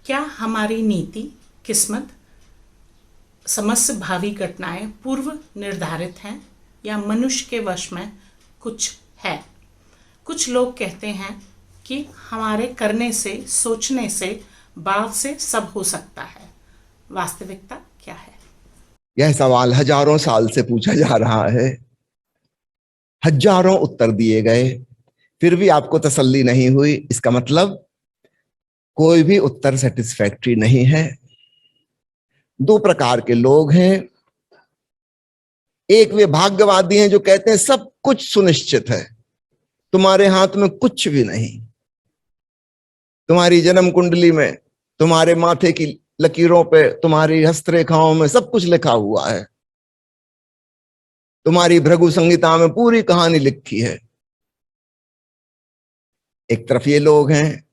क्या हमारी नीति, किस्मत, समस्त भावी घटनाएं पूर्व निर्धारित हैं या मनुष्य के वश में कुछ है? कुछ लोग कहते हैं कि हमारे करने से, सोचने से, भाव से सब हो सकता है। वास्तविकता क्या है? यह सवाल हजारों साल से पूछा जा रहा है। हजारों उत्तर दिए गए, फिर भी आपको तसल्ली नहीं हुई। इसका मतलब कोई भी उत्तर सेटिस्फैक्टरी नहीं है। दो प्रकार के लोग हैं। एक वे भाग्यवादी हैं जो कहते हैं सब कुछ सुनिश्चित है, तुम्हारे हाथ में कुछ भी नहीं। तुम्हारी जन्म कुंडली में, तुम्हारे माथे की लकीरों पे, तुम्हारी हस्तरेखाओं में सब कुछ लिखा हुआ है। तुम्हारी भृगु संहिता में पूरी कहानी लिखी है। एक तरफ ये लोग हैं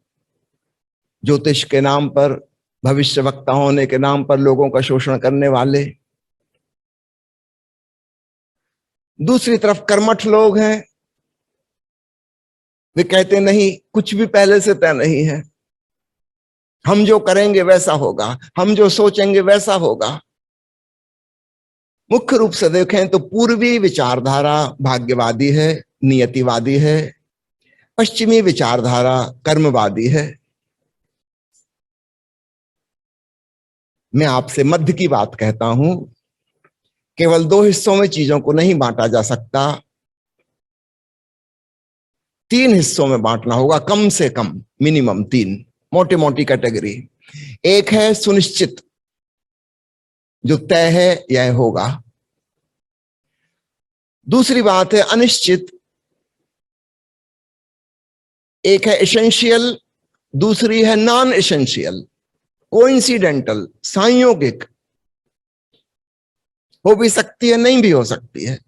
ज्योतिष के नाम पर, भविष्यवक्ता होने के नाम पर लोगों का शोषण करने वाले। दूसरी तरफ कर्मठ लोग हैं। वे कहते नहीं, कुछ भी पहले से तय नहीं है, हम जो करेंगे वैसा होगा, हम जो सोचेंगे वैसा होगा। मुख्य रूप से देखें तो पूर्वी विचारधारा भाग्यवादी है, नियतिवादी है। पश्चिमी विचारधारा कर्मवादी है। मैं आपसे मध्य की बात कहता हूं। केवल दो हिस्सों में चीजों को नहीं बांटा जा सकता, तीन हिस्सों में बांटना होगा, कम से कम, मिनिमम तीन मोटी मोटी कैटेगरी। एक है सुनिश्चित, जो तय है यह होगा। दूसरी बात है अनिश्चित। एक है एसेंशियल, दूसरी है नॉन एसेंशियल, कोइंसिडेंटल, संयोगिक। हो भी सकती है, नहीं भी हो सकती है।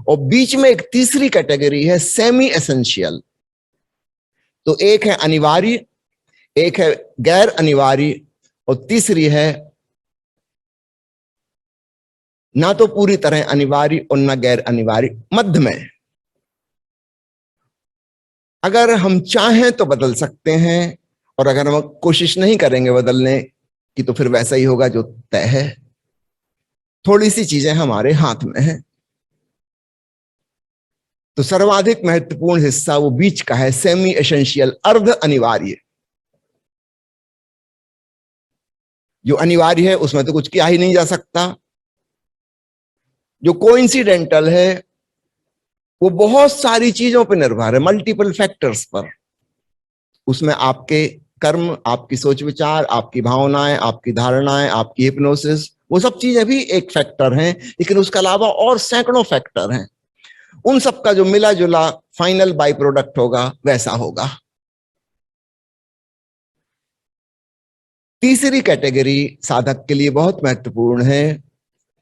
और बीच में एक तीसरी कैटेगरी है सेमी एसेंशियल। तो एक है अनिवार्य, एक है गैर अनिवार्य, और तीसरी है ना तो पूरी तरह अनिवार्य और ना गैर अनिवार्य, मध्य में। अगर हम चाहें तो बदल सकते हैं, और अगर हम कोशिश नहीं करेंगे बदलने की तो फिर वैसा ही होगा जो तय है। थोड़ी सी चीजें हमारे हाथ में है। तो सर्वाधिक महत्वपूर्ण हिस्सा वो बीच का है, सेमी एसेंशियल, अर्ध अनिवार्य। जो अनिवार्य है उसमें तो कुछ किया ही नहीं जा सकता। जो कोइंसिडेंटल है वो बहुत सारी चीजों पर निर्भर है, मल्टीपल फैक्टर्स पर। उसमें आपके कर्म, आपकी सोच विचार, आपकी भावनाएं, आपकी धारणाएं, आपकी हिप्नोसिस, वो सब चीजें भी एक फैक्टर हैं, लेकिन उसके अलावा और सैकड़ों फैक्टर हैं। उन सब का जो मिला जुला फाइनल बाई प्रोडक्ट होगा वैसा होगा। तीसरी कैटेगरी साधक के लिए बहुत महत्वपूर्ण है।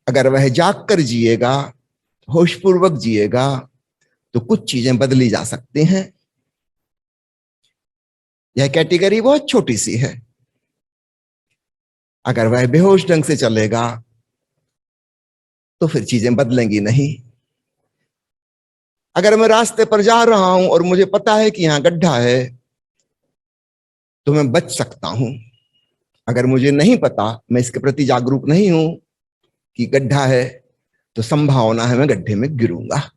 अगर वह जाग कर जिएगा, होशपूर्वक जिएगा, तो कुछ चीजें बदली जा सकती हैं। यह कैटेगरी बहुत छोटी सी है। अगर वह बेहोश ढंग से चलेगा तो फिर चीजें बदलेंगी नहीं। अगर मैं रास्ते पर जा रहा हूं और मुझे पता है कि यहां गड्ढा है, तो मैं बच सकता हूं। अगर मुझे नहीं पता, मैं इसके प्रति जागरूक नहीं हूं कि गड्ढा है, तो संभावना है मैं गड्ढे में गिरूंगा।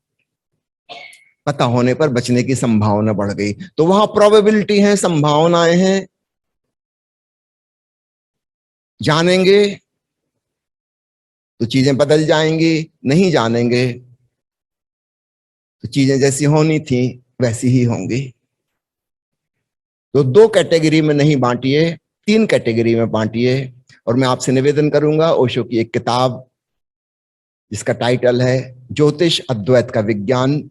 पता होने पर बचने की संभावना बढ़ गई। तो वहां प्रोबेबिलिटी है, संभावनाएं हैं। जानेंगे तो चीजें बदल जाएंगी, नहीं जानेंगे तो चीजें जैसी होनी थी वैसी ही होंगी। तो दो कैटेगरी में नहीं बांटिए, तीन कैटेगरी में बांटिए। और मैं आपसे निवेदन करूंगा, ओशो की एक किताब जिसका टाइटल है ज्योतिष अद्वैत का विज्ञान,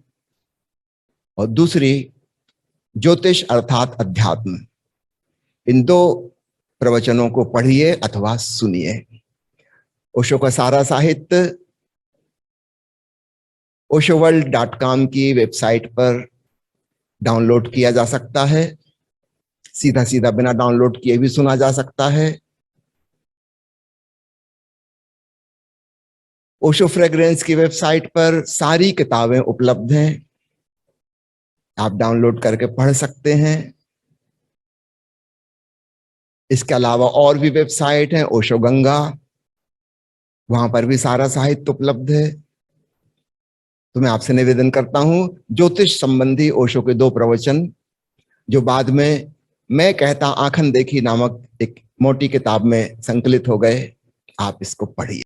और दूसरी ज्योतिष अर्थात अध्यात्म, इन दो प्रवचनों को पढ़िए अथवा सुनिए। ओशो का सारा साहित्य oshoworld.com की वेबसाइट पर डाउनलोड किया जा सकता है। सीधा सीधा बिना डाउनलोड किए भी सुना जा सकता है। ओशो फ्रेग्रेंस की वेबसाइट पर सारी किताबें उपलब्ध हैं, आप डाउनलोड करके पढ़ सकते हैं। इसके अलावा और भी वेबसाइट हैं, ओशो गंगा, वहां पर भी सारा साहित्य उपलब्ध है। तो मैं आपसे निवेदन करता हूं, ज्योतिष संबंधी ओशो के 2 प्रवचन, जो बाद में मैं कहता आंखन देखी नामक एक मोटी किताब में संकलित हो गए, आप इसको पढ़िए।